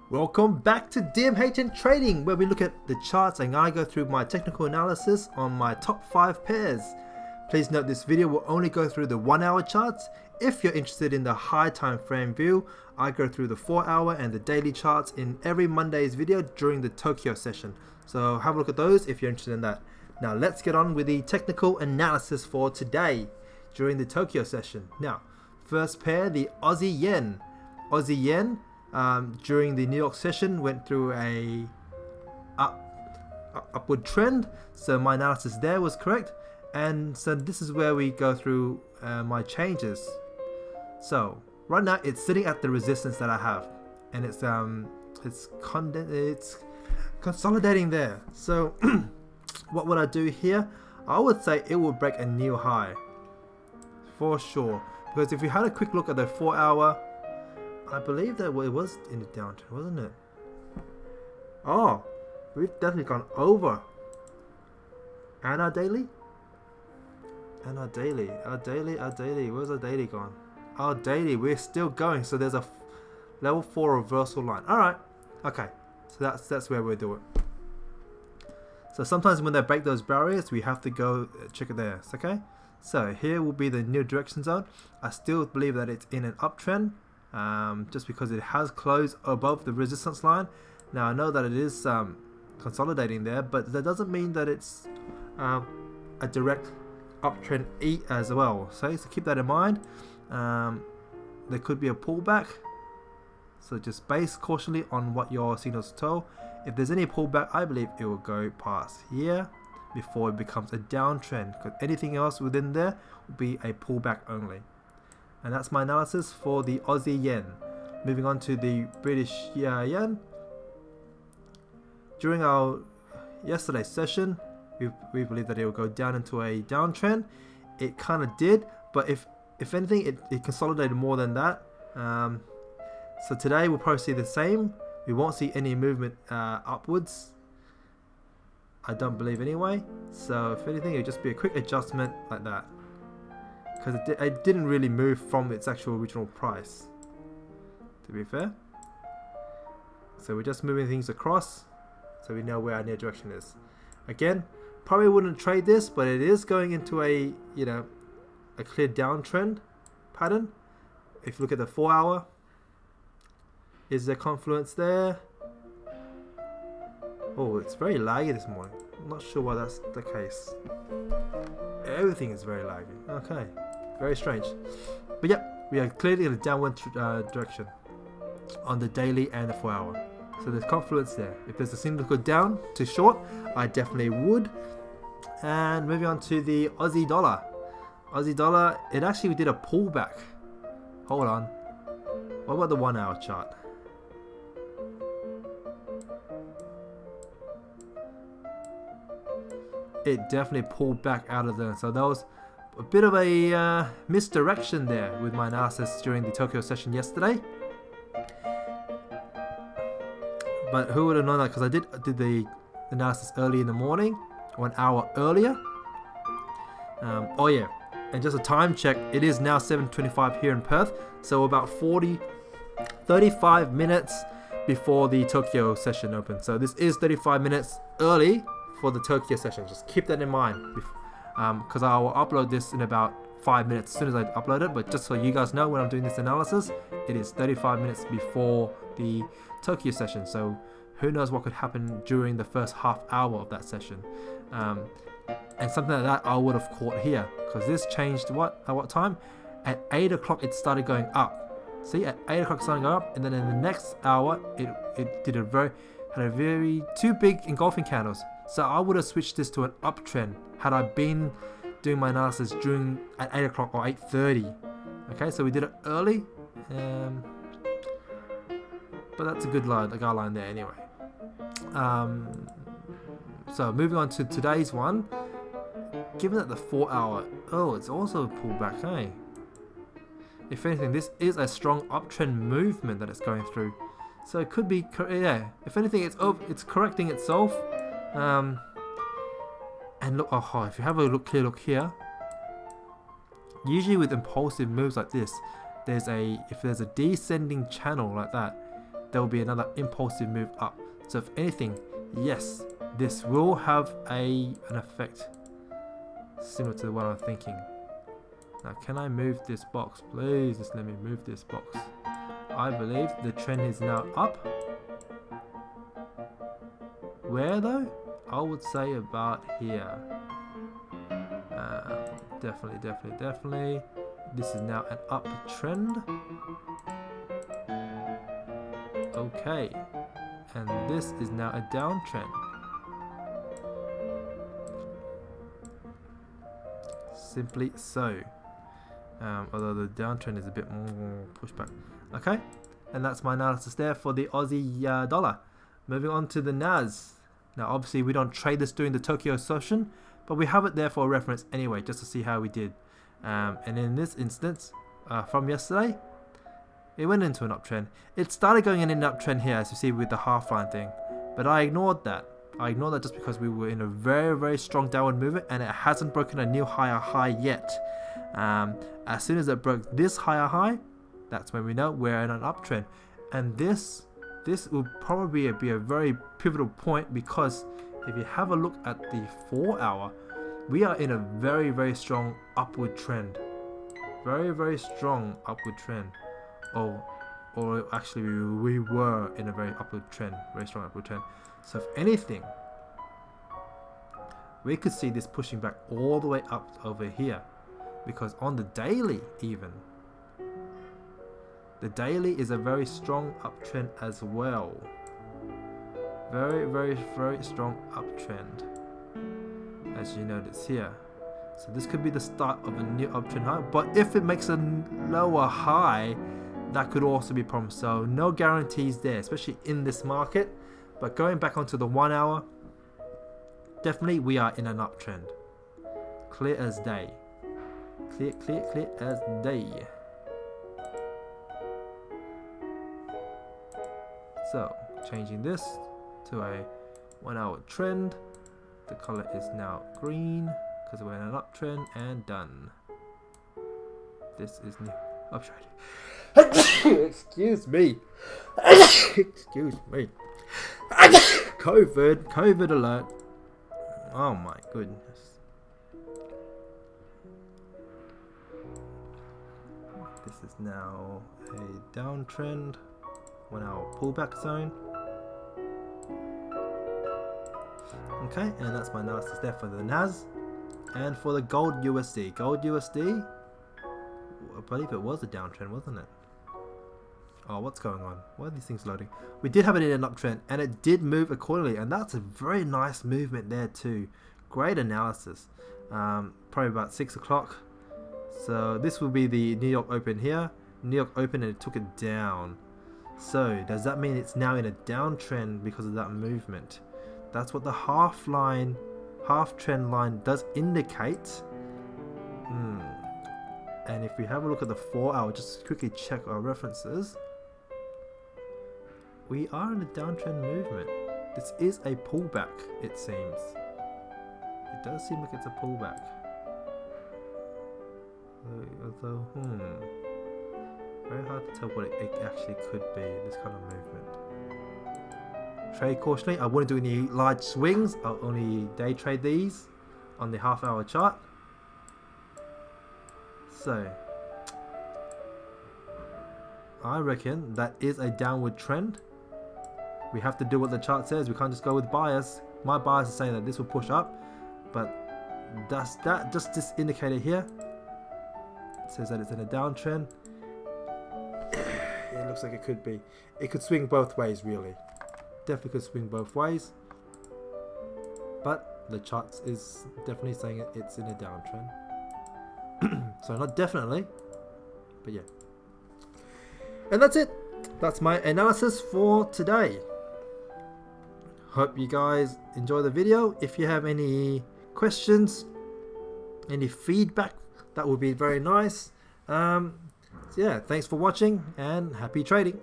Welcome back to DMHN Trading, where we look at the charts and I go through my technical analysis on my top 5 pairs. Please note this video will only go through the 1 hour charts. If you're interested in the high time frame view, I go through the 4 hour and the daily charts in every Monday's video during the Tokyo session. So have a look at those if you're interested in that. Now let's get on with the technical analysis for today during the Tokyo session. Now, first pair, the Aussie Yen. Aussie Yen during the New York session went through a upward trend, so my analysis there was correct, and so this is where we go through my changes. So right now it's sitting at the resistance that I have, and it's consolidating there. So what would I do here? I would say it will break a new high for sure, because if you had a quick look at the 4 hour, I believe that it was in the downtrend, wasn't it? Oh, we've definitely gone over. And our daily? And our daily. Where's our daily gone? Our daily, we're still going. So there's a level 4 reversal line. Alright. Okay. So that's where we'll do it. So sometimes when they break those barriers, we have to go check it there. Okay? So here will be the new direction zone. I still believe that it's in an uptrend. Just because it has closed above the resistance line. Now I know that it is consolidating there, but that doesn't mean that it's a direct uptrend as well. So keep that in mind. There could be a pullback, so just base cautiously on what your signals tell. If there's any pullback, I believe it will go past here before it becomes a downtrend, because anything else within there will be a pullback only. And that's my analysis for the Aussie Yen. Moving on to the British Yen. During our yesterday's session, we believe that it will go down into a downtrend. It kind of did, but if anything, it consolidated more than that. So today we'll probably see the same. We won't see any movement upwards, I don't believe anyway. So if anything, it'll just be a quick adjustment like that, because it didn't really move from its actual original price, to be fair. So we're just moving things across so we know where our near direction is. Again, probably wouldn't trade this, but it is going into a clear downtrend pattern. If you look at the 4 hour, is there confluence there? Oh, it's very laggy this morning. I'm not sure why that's the case. Everything is very laggy. Okay. Very strange. But yep, we are clearly in a downward direction on the daily and the 4 hour. So there's confluence there. If there's a signal to go down to short, I definitely would. And moving on to the Aussie dollar. Aussie dollar, it actually did a pullback. Hold on. What about the 1 hour chart? It definitely pulled back out of there. So that was a bit of a misdirection there with my analysis during the Tokyo session yesterday. But who would have known that? Because I did the analysis early in the morning, 1 hour earlier. Oh yeah, and just a time check, it is now 7:25 here in Perth, so about 35 minutes before the Tokyo session opens. So this is 35 minutes early for the Tokyo session. Just keep that in mind, because I will upload this in about 5 minutes as soon as I upload it. But just so you guys know, when I'm doing this analysis, it is 35 minutes before the Tokyo session. So who knows what could happen during the first half hour of that session. And something like that I would have caught here, because this changed at what time? At 8 o'clock it started going up. See, at 8 o'clock it started going up, and then in the next hour it did two big engulfing candles. So I would have switched this to an uptrend had I been doing my analysis at 8 o'clock or 8:30. Okay, so we did it early, but that's a good guideline there anyway. So moving on to today's one. Given that the 4 hour, it's also a pullback, hey? If anything, this is a strong uptrend movement that it's going through. So it could be, yeah. If anything, it's correcting itself. And look, if you have a clear look here, usually with impulsive moves like this, if there's a descending channel like that, there will be another impulsive move up. So if anything, yes, this will have an effect similar to what I'm thinking. Now, can I move this box? Please just let me move this box. I believe the trend is now up. Where though? I would say about here. Definitely. This is now an uptrend. Okay. And this is now a downtrend. Simply so. Although the downtrend is a bit more pushback. Okay. And that's my analysis there for the Aussie dollar. Moving on to the NAS. Now obviously we don't trade this during the Tokyo session, but we have it there for reference anyway, just to see how we did. And in this instance, from yesterday, it went into an uptrend. It started going in an uptrend here, as you see with the half line thing, but I ignored that. I ignored that just because we were in a very strong downward movement, and it hasn't broken a new higher high yet. As soon as it broke this higher high, that's when we know we're in an uptrend. And this will probably be a very pivotal point, because if you have a look at the 4 hour, we are in a very strong upward trend. Very strong upward trend. Or actually we were in a very strong upward trend. So if anything, we could see this pushing back all the way up over here, because on the daily even, the daily is a very strong uptrend as well. Very strong uptrend, as you notice here. So this could be the start of a new uptrend high, but if it makes a lower high, that could also be a problem. So no guarantees there, especially in this market. But going back onto the 1 hour, definitely we are in an uptrend. Clear as day. Clear as day. So changing this to a 1 hour trend. The color is now green because we're in an uptrend, and done. This is new uptrend. Excuse me. Excuse me. COVID alert. Oh my goodness. This is now a downtrend. 1 hour pullback zone. Okay, and that's my analysis there for the NAS. And for the gold USD. Gold USD, I believe it was a downtrend, wasn't it? Oh, what's going on? Why are these things loading? We did have it in an uptrend, and it did move accordingly, and that's a very nice movement there too. Great analysis. Probably about 6 o'clock. So this will be the New York Open here. New York Open, and it took it down. So does that mean it's now in a downtrend because of that movement? That's what the half trend line does indicate. And if we have a look at the 4 hour, just quickly check our references. We are in a downtrend movement. This is a pullback, it seems. It does seem like it's a pullback. Although, very hard to tell what it actually could be, this kind of movement. Trade cautiously. I wouldn't do any large swings. I'll only day trade these on the half hour chart. So I reckon that is a downward trend. We have to do what the chart says. We can't just go with bias. My bias is saying that this will push up, but does that just this indicator here? It says that it's in a downtrend. It looks like it could be. It could swing both ways, really. Definitely could swing both ways. But the chart is definitely saying it's in a downtrend. So not definitely, but yeah. And that's it. That's my analysis for today. Hope you guys enjoy the video. If you have any questions, any feedback, that would be very nice. So yeah, thanks for watching and happy trading.